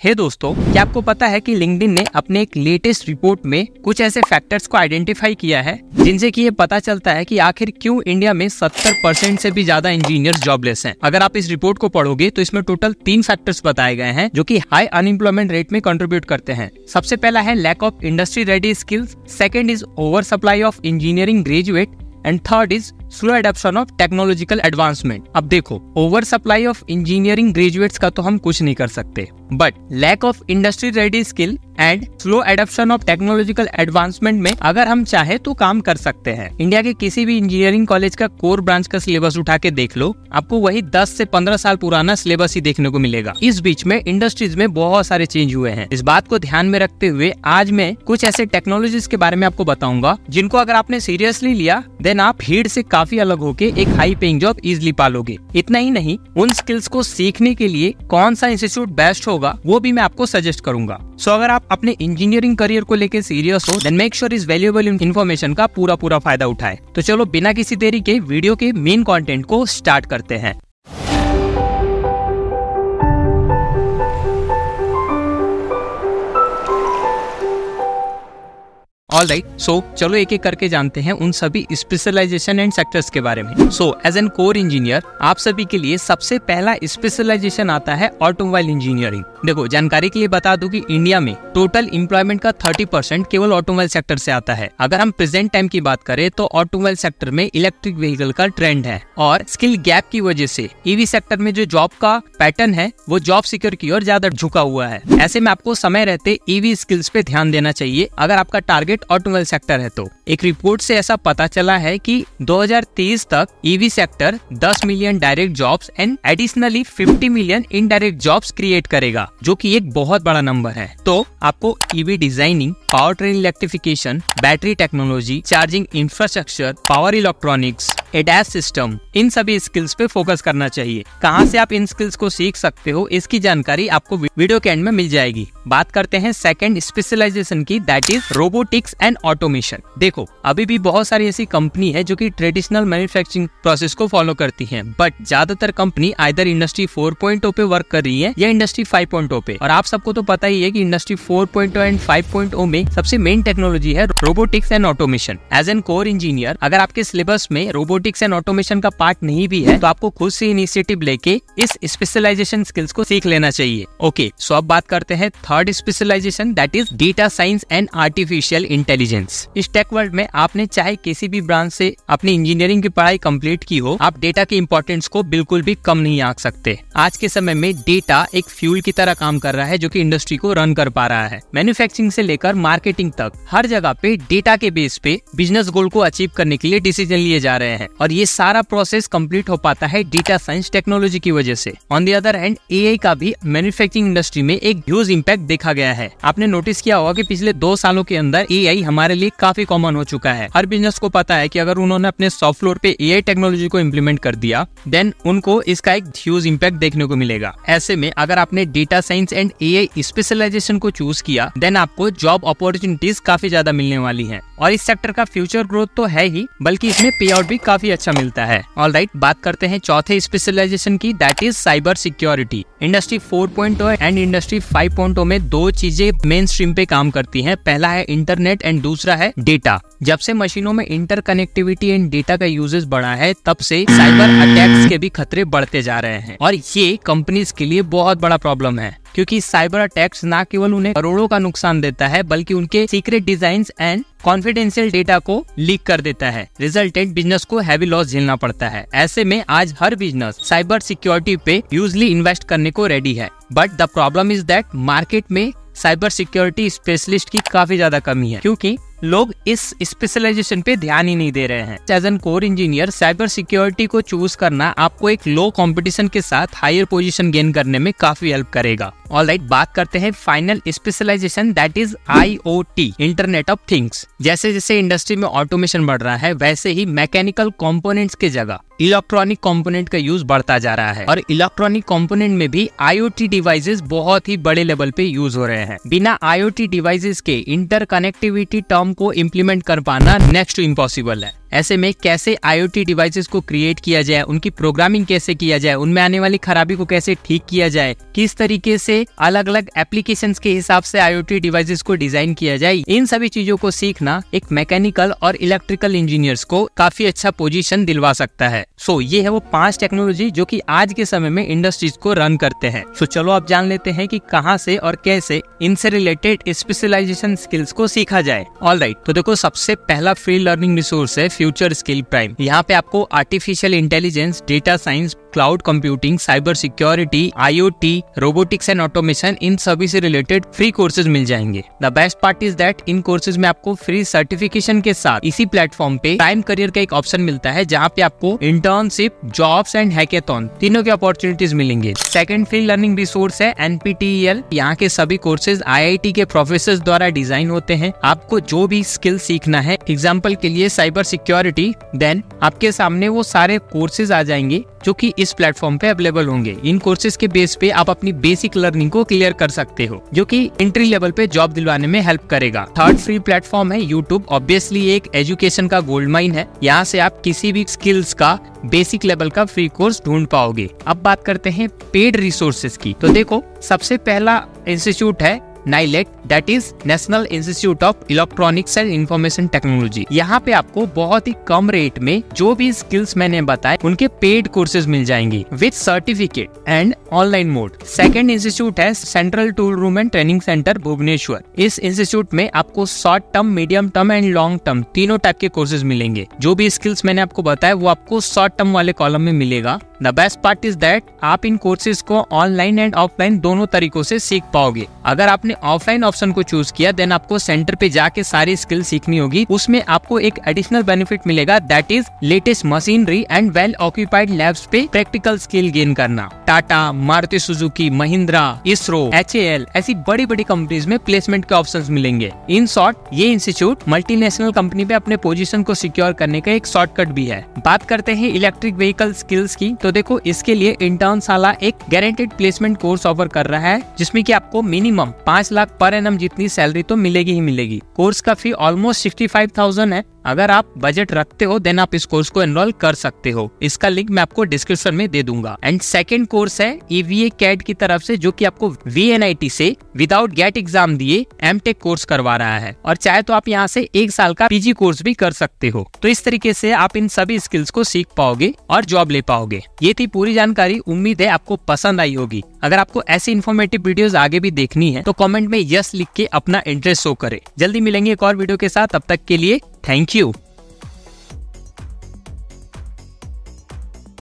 हे दोस्तों, क्या आपको पता है कि लिंक्डइन ने अपने एक लेटेस्ट रिपोर्ट में कुछ ऐसे फैक्टर्स को आइडेंटिफाई किया है जिनसे कि ये पता चलता है कि आखिर क्यों इंडिया में 70% से भी ज्यादा इंजीनियर्स जॉबलेस हैं। अगर आप इस रिपोर्ट को पढ़ोगे तो इसमें टोटल 3 फैक्टर्स बताए गए हैं जो कि हाई अनएम्प्लॉयमेंट रेट में कंट्रीब्यूट करते हैं। सबसे पहला है lack of industry ready skills, second is over supply of engineering graduate and third is slow adoption of technological advancement. अब देखो, over supply of engineering graduates का तो हम कुछ नहीं कर सकते, but lack of industry ready skill and slow adoption of technological advancement में अगर हम चाहे तो काम कर सकते हैं। इंडिया के किसी भी इंजीनियरिंग कॉलेज का कोर ब्रांच का सिलेबस उठा के देख लो, आपको वही 10 से 15 साल पुराना सिलेबस ही देखने को मिलेगा। इस बीच में इंडस्ट्रीज में बहुत सारे चेंज हुए हैं। इस बात को ध्यान में रखते हुए आज मैं कुछ ऐसे टेक्नोलॉजीज के बारे में आपको बताऊंगा जिनको अगर आपने सीरियसली लिया देन आप भीड़ से काफी अलग होके एक हाई पेइंग जॉब इजिली पालोगे। इतना ही नहीं, उन स्किल्स को सीखने के लिए कौन सा इंस्टीट्यूट बेस्ट होगा वो भी मैं आपको सजेस्ट करूंगा। सो अगर आप अपने इंजीनियरिंग करियर को लेकर सीरियस हो देन मेक श्योर इस वैल्यूएबल इन्फॉर्मेशन का पूरा फायदा उठाए। तो चलो बिना किसी देरी के वीडियो के मेन कंटेंट को स्टार्ट करते हैं। ऑलराइट, सो चलो एक एक करके जानते हैं उन सभी स्पेशलाइजेशन एंड सेक्टर्स के बारे में। So as an core engineer आप सभी के लिए सबसे पहला स्पेशलाइजेशन आता है ऑटोमोबाइल इंजीनियरिंग। देखो, जानकारी के लिए बता दूं कि इंडिया में टोटल एम्प्लॉयमेंट का 30% केवल ऑटोमोबाइल सेक्टर से आता है। अगर हम प्रेजेंट टाइम की बात करें तो ऑटोमोबाइल सेक्टर में इलेक्ट्रिक व्हीकल का ट्रेंड है और स्किल गैप की वजह से ईवी सेक्टर में जो जॉब का पैटर्न है वो जॉब सिक्योर की ओर ज्यादा झुका हुआ है। ऐसे में आपको समय रहते ईवी स्किल्स पे ध्यान देना चाहिए अगर आपका टारगेट ऑटोमोबाइल सेक्टर है तो। एक रिपोर्ट से ऐसा पता चला है कि 2023 तक EV sector 10 million direct jobs and additionally 50 million indirect jobs create करेगा, जो कि एक बहुत बड़ा नंबर है। तो आपको EV designing, power train electrification, battery technology, charging infrastructure, power electronics, ADAS system, इन सभी स्किल्स पे फोकस करना चाहिए। कहाँ से आप इन स्किल्स को सीख सकते हो इसकी जानकारी आपको वीडियो के एंड में मिल जाएगी। बात करते हैं सेकंड स्पेशलाइजेशन की, that is robotics and automation. देखो, अभी भी बहुत सारी ऐसी कंपनी है जो कि ट्रेडिशनल मैन्युफैक्चरिंग प्रोसेस को फॉलो करती हैं, बट ज्यादातर कंपनी आइदर इंडस्ट्री 4.0 पे वर्क कर रही है या इंडस्ट्री 5.0 पे। और आप सबको तो पता ही है कि इंडस्ट्री 4.0 एंड 5.0 में सबसे मेन टेक्नोलॉजी है robotics and automation. As an core engineer अगर आपके सिलेबस में रोबोटिक्स एंड ऑटोमेशन का पार्ट नहीं भी है तो आपको खुद से इनिशिएटिव लेके इस स्पेशलाइजेशन स्किल्स को सीख लेना चाहिए। ओके, सो अब बात करते हैं third specialization, that is data science and artificial intelligence. इस टेक वर्ल्ड में आपने चाहे किसी भी ब्रांच से अपनी इंजीनियरिंग की पढ़ाई कंप्लीट की हो, आप डेटा के इंपॉर्टेंस को बिल्कुल भी कम नहीं आंक सकते। आज के समय में डेटा एक फ्यूल की तरह काम कर रहा है जो कि इंडस्ट्री को रन कर पा रहा है। मैन्युफैक्चरिंग से लेकर मार्केटिंग तक हर जगह पे डेटा के बेस पे बिजनेस गोल को अचीव करने के लिए डिसीजन लिए जा रहे हैं और ये सारा प्रोसेस कंप्लीट हो पाता है डेटा साइंस टेक्नोलॉजी की वजह से। On the other hand AI का भी मैन्युफैक्चरिंग इंडस्ट्री में एक ह्यूज इंपैक्ट देखा गया है। आपने नोटिस किया होगा कि पिछले 2 सालों के अंदर एआई हमारे लिए काफी कॉमन हो चुका है। हर बिजनेस को पता है कि अगर उन्होंने अपने सॉफ्ट फ्लोर पे एआई टेक्नोलॉजी को इम्प्लीमेंट कर दिया देन उनको इसका एक ह्यूज इंपैक्ट देखने को मिलेगा। ऐसे में अगर आपने data science and AI specialization को चूज किया देन आपको जॉब अपॉर्चुनिटीज काफी ज्यादा मिलने वाली है और इस सेक्टर का फ्यूचर ग्रोथ तो है ही, बल्कि इसमें पे आउट भी काफी अच्छा मिलता है। ऑलराइट, बात करते हैं चौथे स्पेशलाइजेशन की, that is cyber security. Industry 4.0 and industry 5.0 में 2 चीजें मेन स्ट्रीम पे काम करती हैं। पहला है इंटरनेट एंड दूसरा है डेटा। जब से मशीनों में इंटरकनेक्टिविटी एंड डेटा का यूजेस बढ़ा है तब से साइबर अटैक्स के भी खतरे बढ़ते जा रहे हैं और ये कंपनीज के लिए बहुत बड़ा प्रॉब्लम है, क्योंकि साइबर अटैक्स ना केवल उन्हें करोड़ों का नुकसान देता है बल्कि उनके secret designs and confidential data को लीक कर देता है। रिजल्टेंट बिजनेस को हैवी लॉस झेलना पड़ता है। ऐसे में आज हर बिजनेस साइबर सिक्योरिटी पे यूजली इन्वेस्ट करने को रेडी है, but the problem is that market में साइबर सिक्योरिटी स्पेशलिस्ट की काफी ज्यादा कमी है, क्योंकि लोग इस स्पेशलाइजेशन पे ध्यान ही नहीं दे रहे हैं। As an core engineer cyber security को चूज करना आपको एक लो कंपटीशन के साथ हायर पोजीशन गेन करने में काफी हेल्प करेगा। ऑलराइट, बात करते हैं final specialization, that is IoT, internet of things. जैसे जैसे इंडस्ट्री में ऑटोमेशन बढ़ रहा है वैसे ही मैकेनिकल कंपोनेंट्स के जगह इलेक्ट्रॉनिक कंपोनेंट का यूज बढ़ता जा रहा है और इलेक्ट्रॉनिक कंपोनेंट में भी IoT डिवाइसेस बहुत ही बड़े लेवल पे यूज हो रहे हैं। बिना IoT डिवाइसेस के इंटरकनेक्टिविटी टर्म को इम्प्लीमेंट कर पाना नेक्स्ट टू इम्पॉसिबल है। ऐसे में कैसे IoT डिवाइसेस को क्रिएट किया जाए, उनकी प्रोग्रामिंग कैसे किया जाए, उनमें आने वाली खराबी को कैसे ठीक किया जाए, किस तरीके से अलग अलग एप्लीकेशंस के हिसाब से IoT डिवाइसेस को डिजाइन किया जाए, इन सभी चीजों को सीखना एक मैकेनिकल और इलेक्ट्रिकल इंजीनियर्स को काफी अच्छा पोजीशन दिलवा सकता है। सो ये है वो 5 टेक्नोलॉजी जो कि आज के समय में इंडस्ट्रीज को रन करते हैं। सो चलो अब जान लेते हैं कि कहां से और कैसे इनसे रिलेटेड स्पेशलाइजेशन स्किल्स को सीखा जाए। ऑलराइट, तो देखो सबसे पहला फ्री लर्निंग रिसोर्स है फ्यूचर स्किल प्राइम। यहाँ पे आपको artificial intelligence, data science, cloud computing, cyber security, IoT, robotics and automation, इन सभी से रिलेटेड फ्री कोर्सेज मिल जाएंगे। The best part is that इन कोर्सेज में आपको फ्री सर्टिफिकेशन के साथ इसी प्लेटफॉर्म पे प्राइम करियर का एक ऑप्शन मिलता है, जहाँ पे आपको इंटर्नशिप, जॉब्स एंड हैकेथॉन तीनों की अपॉर्चुनिटीज मिलेंगे। सेकंड फ्री लर्निंग रिसोर्स है NPTEL। यहाँ के सभी कोर्सेज IIT के प्रोफेसर्स द्वारा डिजाइन होते हैं। आपको जो भी स्किल सीखना है, एग्जाम्पल के लिए साइबर सिक्योरिटी, देन आपके सामने वो सारे कोर्सेज आ जाएंगे जो कि इस प्लेटफॉर्म पे अवेलेबल होंगे। इन कोर्सेज के बेस पे आप अपनी बेसिक लर्निंग को क्लियर कर सकते हो, जो कि एंट्री लेवल पे जॉब दिलवाने में हेल्प करेगा। थर्ड फ्री प्लेटफॉर्म है यूट्यूब। ऑब्वियसली एक एजुकेशन का गोल्ड माइन है। यहाँ से आप किसी भी स्किल्स का बेसिक लेवल का फ्री कोर्स ढूंढ पाओगे। अब बात करते हैं पेड रिसोर्सेज की। तो देखो सबसे पहला इंस्टीट्यूट है NILET, that is national institute of electronics and information technology. यहाँ पे आपको बहुत ही कम रेट में जो भी स्किल्स मैंने बताए उनके पेड कोर्सेज मिल जाएंगे with certificate and online mode. Second institute है central tool room and training centre Bhubaneswar. इस इंस्टीट्यूट में आपको short term, medium term and long term तीनों टाइप के कोर्सेज मिलेंगे। जो भी स्किल्स मैंने आपको बताया वो आपको शॉर्ट टर्म वाले कॉलम में मिलेगा। The best part is that आप इन कोर्सेज को ऑनलाइन एंड ऑफलाइन दोनों तरीकों से सीख पाओगे। अगर आपने ऑफलाइन ऑप्शन को चूज किया देन आपको सेंटर पे जाके सारी स्किल सीखनी होगी। उसमें आपको एक एडिशनल बेनिफिट मिलेगा, that is latest machinery and well occupied labs पे प्रैक्टिकल स्किल गेन करना। टाटा, मारुति सुजुकी, महिंद्रा, इसरो, HAL ऐसी बड़ी बड़ी कंपनीज में प्लेसमेंट के ऑप्शंस मिलेंगे। इन शॉर्ट ये इंस्टीट्यूट मल्टीनेशनल कंपनी पे अपने पोजीशन को सिक्योर करने का एक शॉर्टकट भी है। बात करते हैं इलेक्ट्रिक व्हीकल स्किल्स की। तो देखो इसके लिए इंटर्नशाला एक गारंटीड प्लेसमेंट कोर्स ऑफर कर रहा है, जिसमें कि आपको मिनिमम 5 लाख पर एनम जितनी सैलरी तो मिलेगी ही मिलेगी। कोर्स का फी ऑलमोस्ट 65,000 है। अगर आप बजट रखते हो देन आप इस कोर्स को एनरोल कर सकते हो। इसका लिंक मैं आपको डिस्क्रिप्शन में दे दूंगा। एंड सेकंड कोर्स है EVA CAT की तरफ से, जो कि आपको VNIT से विदाउट गेट एग्जाम दिए MTech कोर्स करवा रहा है, और चाहे तो आप यहाँ से 1 साल का PG कोर्स भी कर सकते हो। तो इस तरीके से आप इन सभी स्किल्स को सीख पाओगे और जॉब ले पाओगे। ये थी पूरी जानकारी। उम्मीद है आपको पसंद आई होगी। अगर आपको ऐसी इन्फॉर्मेटिव वीडियोस आगे भी देखनी है तो कमेंट में यस लिख के अपना इंटरेस्ट शो करें। जल्दी मिलेंगे एक और वीडियो के साथ, तब तक के लिए थैंक यू।